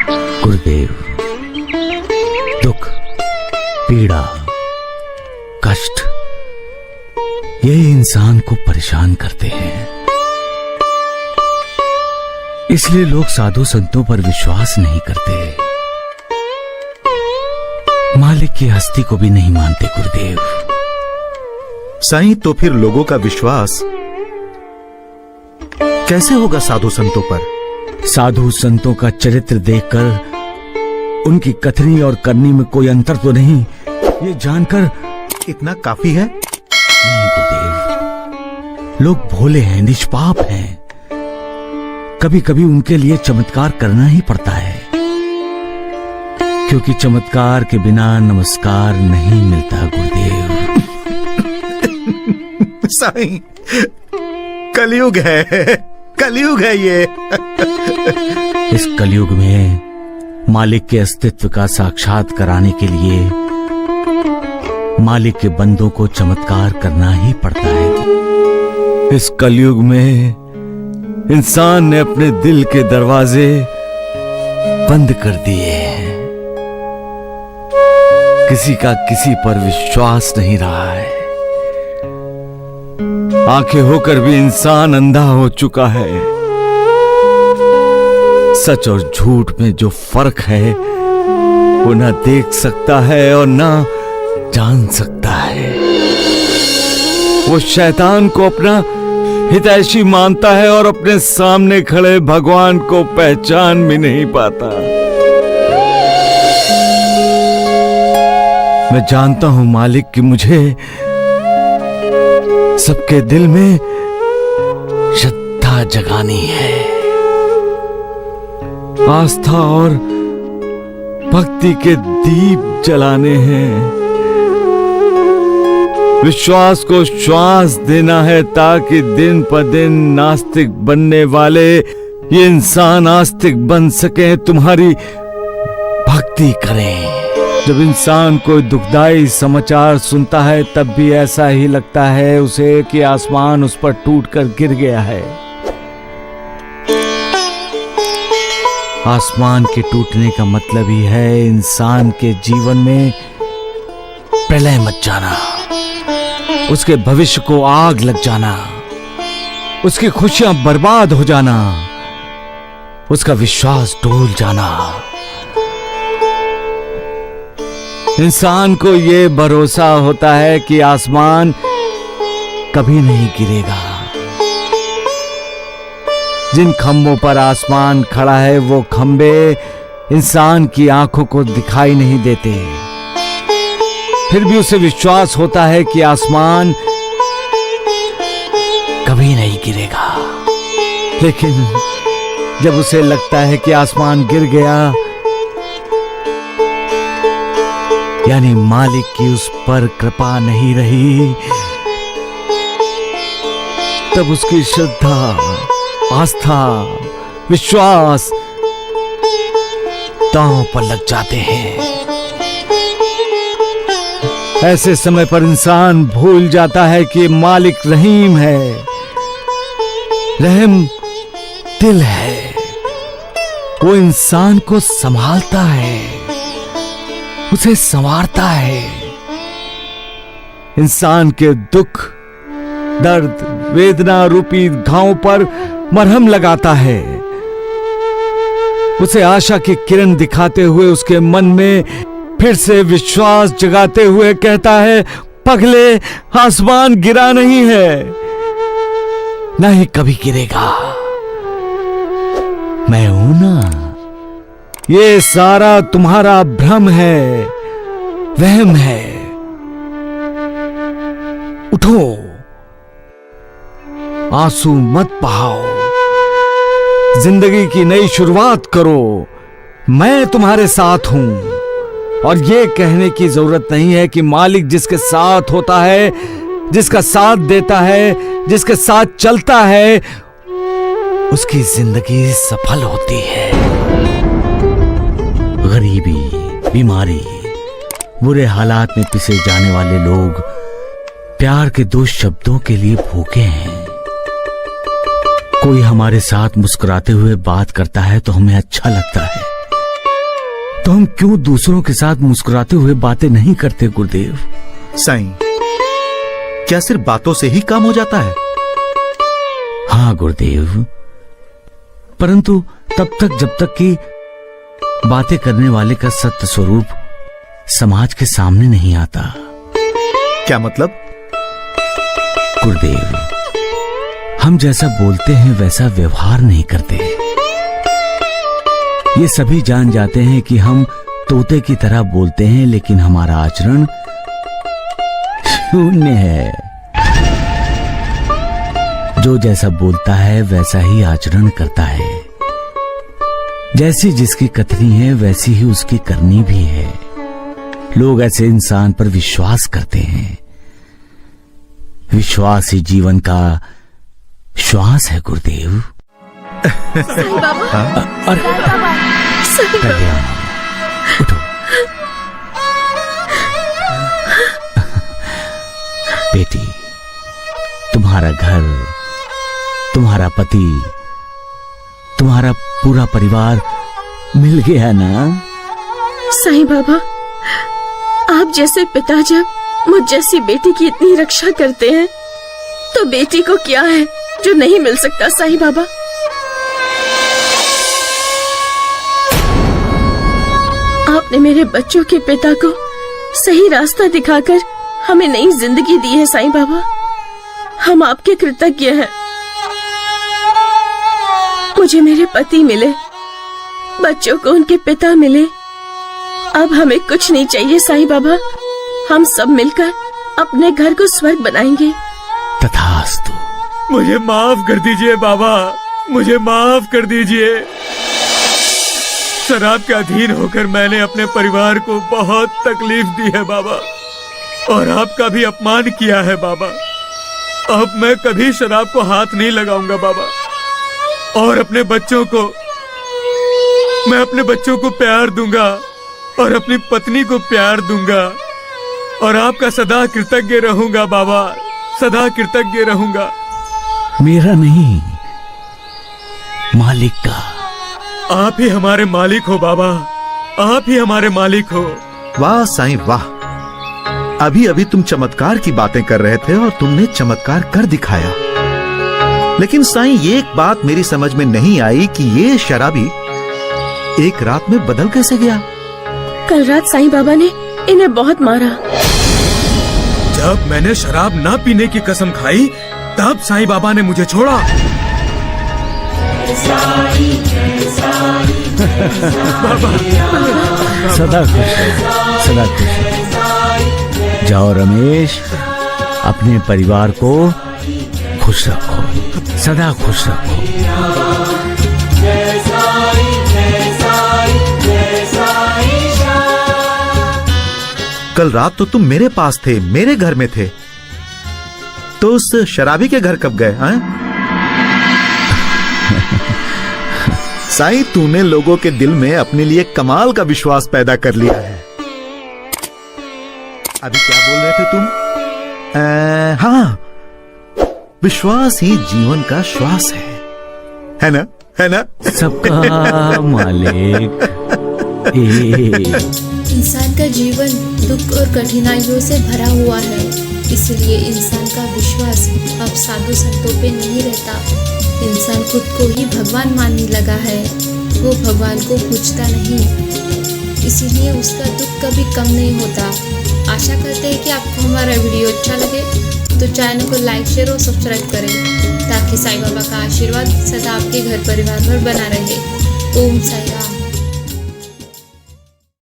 गुरुदेव, दुख, पीड़ा, कष्ट ये इंसान को परेशान करते हैं। इसलिए लोग साधु संतों पर विश्वास नहीं करते, मालिक की हस्ती को भी नहीं मानते गुरुदेव। साईं, तो फिर लोगों का विश्वास कैसे होगा साधु संतों पर? साधु संतों का चरित्र देखकर उनकी कथनी और करनी में कोई अंतर तो नहीं, ये जानकर इतना काफी है? नहीं गुरुदेव, लोग भोले हैं, निष्पाप हैं। कभी कभी उनके लिए चमत्कार करना ही पड़ता है, क्योंकि चमत्कार के बिना नमस्कार नहीं मिलता गुरुदेव। साईं, कलयुग है, कलयुग है ये। इस कलयुग में मालिक के अस्तित्व का साक्षात कराने के लिए मालिक के बंदों को चमत्कार करना ही पड़ता है। इस कलयुग में इंसान ने अपने दिल के दरवाजे बंद कर दिए हैं। किसी का किसी पर विश्वास नहीं रहा है। आंखें होकर भी इंसान अंधा हो चुका है। सच और झूठ में जो फर्क है वो ना देख सकता है और ना जान सकता है। वो शैतान को अपना हितैषी मानता है और अपने सामने खड़े भगवान को पहचान भी नहीं पाता। मैं जानता हूं मालिक कि मुझे सबके दिल में श्रद्धा जगानी है, आस्था और भक्ति के दीप जलाने हैं, विश्वास को श्वास देना है, ताकि दिन पर दिन नास्तिक बनने वाले ये इंसान आस्तिक बन सके, तुम्हारी भक्ति करें। जब इंसान कोई दुखदाई समाचार सुनता है तब भी ऐसा ही लगता है उसे कि आसमान उस पर टूटकर गिर गया है। आसमान के टूटने का मतलब ही है इंसान के जीवन में प्रलय मच जाना, उसके भविष्य को आग लग जाना, उसकी खुशियां बर्बाद हो जाना, उसका विश्वास डूब जाना। इंसान को यह भरोसा होता है कि आसमान कभी नहीं गिरेगा। जिन खंभों पर आसमान खड़ा है वो खंभे इंसान की आंखों को दिखाई नहीं देते, फिर भी उसे विश्वास होता है कि आसमान कभी नहीं गिरेगा। लेकिन जब उसे लगता है कि आसमान गिर गया, यानी मालिक की उस पर कृपा नहीं रही, तब उसकी श्रद्धा, आस्था, विश्वास दांव पर लग जाते हैं। ऐसे समय पर इंसान भूल जाता है कि मालिक रहीम है, रहम दिल है। वो इंसान को संभालता है, उसे संवारता है। इंसान के दुख, दर्द, वेदना रूपी घावों पर मरहम लगाता है। उसे आशा की किरण दिखाते हुए उसके मन में फिर से विश्वास जगाते हुए कहता है, पगले, आसमान गिरा नहीं है, ना ही कभी गिरेगा। मैं हूं ना। ये सारा तुम्हारा भ्रम है, वहम है। उठो, आंसू मत बहाओ, जिंदगी की नई शुरुआत करो। मैं तुम्हारे साथ हूं। और ये कहने की जरूरत नहीं है कि मालिक जिसके साथ होता है, जिसका साथ देता है, जिसके साथ चलता है, उसकी जिंदगी सफल होती है। गरीबी, बीमारी, बुरे हालात में पिसे जाने वाले लोग प्यार के दो शब्दों के लिए भूखे हैं। कोई हमारे साथ मुस्कुराते हुए बात करता है तो हमें अच्छा लगता है, तो हम क्यों दूसरों के साथ मुस्कुराते हुए बातें नहीं करते गुरुदेव? साईं, क्या सिर्फ बातों से ही काम हो जाता है? हाँ गुरुदेव, परंतु तब तक जब तक कि बातें करने वाले का सत्य स्वरूप समाज के सामने नहीं आता। क्या मतलब? गुरुदेव, हम जैसा बोलते हैं वैसा व्यवहार नहीं करते। ये सभी जान जाते हैं कि हम तोते की तरह बोलते हैं, लेकिन हमारा आचरण शून्य है। जो जैसा बोलता है वैसा ही आचरण करता है। जैसी जिसकी कथनी है वैसी ही उसकी करनी भी है। लोग ऐसे इंसान पर विश्वास करते हैं। विश्वास ही जीवन का श्वास है गुरुदेव। साईं बाबा, अरे साईं बाबा, साईं बाबा। कल्याण, उठो। बेटी, तुम्हारा घर, तुम्हारा पति, तुम्हारा पूरा परिवार मिल गया ना? साईं बाबा, आप जैसे पिता जब मुझ जैसी बेटी की इतनी रक्षा करते हैं, तो बेटी को क्या है जो नहीं मिल सकता साईं बाबा? आपने मेरे बच्चों के पिता को सही रास्ता दिखाकर हमें नई जिंदगी दी है साईं बाबा। हम आपके कृतज्ञ हैं। मुझे मेरे पति मिले, बच्चों को उनके पिता मिले। अब हमें कुछ नहीं चाहिए साईं बाबा। हम सब मिलकर अपने घर को स्वर्ग बनाएंगे। तथास्तु। मुझे माफ कर दीजिए बाबा, मुझे माफ कर दीजिए। शराब के अधीन होकर मैंने अपने परिवार को बहुत तकलीफ दी है बाबा, और आपका भी अपमान किया है बाबा। अब मैं कभी शराब को हाथ नहीं लगाऊंगा बाबा, और अपने बच्चों को प्यार दूंगा और अपनी पत्नी को प्यार दूंगा, और आपका सदा कृतज्ञ रहूंगा बाबा, सदा कृतज्ञ रहूंगा। मेरा नहीं, मालिक का। आप ही हमारे मालिक हो बाबा, आप ही हमारे मालिक हो। वाह साईं वाह, अभी अभी तुम चमत्कार की बातें कर रहे थे और तुमने चमत्कार कर दिखाया। लेकिन साईं, ये एक बात मेरी समझ में नहीं आई कि ये शराबी एक रात में बदल कैसे गया? कल रात साईं बाबा ने इन्हें बहुत मारा। जब मैंने शराब ना पीने की कसम खाई, तब साईं बाबा ने मुझे छोड़ा। सदा खुश रहो, सदा खुश रहो। जाओ रमेश, अपने परिवार को खुश रखो, सदा खुश रखो। कल रात तो तुम मेरे पास थे, मेरे घर में थे, तो उस शराबी के घर कब गए? हैं? साईं, तूने लोगों के दिल में अपने लिए कमाल का विश्वास पैदा कर लिया है। अभी क्या बोल रहे थे तुम? हाँ, विश्वास ही जीवन का श्वास है ना? है ना? सबका मालिक इंसान का जीवन दुख और कठिनाइयों से भरा हुआ है, इसलिए इंसान का विश्वास अब साधु संतों पे नहीं रहता। इंसान खुद को ही भगवान मानने लगा है, वो भगवान को पूजता नहीं, इसीलिए उसका दुख कभी कम नहीं होता। आशा करते हैं कि आपको हमारा वीडियो अच्छा लगे, तो चैनल को लाइक, शेयर और सब्सक्राइब करें, ताकि साईं बाबा का आशीर्वाद सदा आपके घर परिवार पर बना रहे। ओम साईं राम।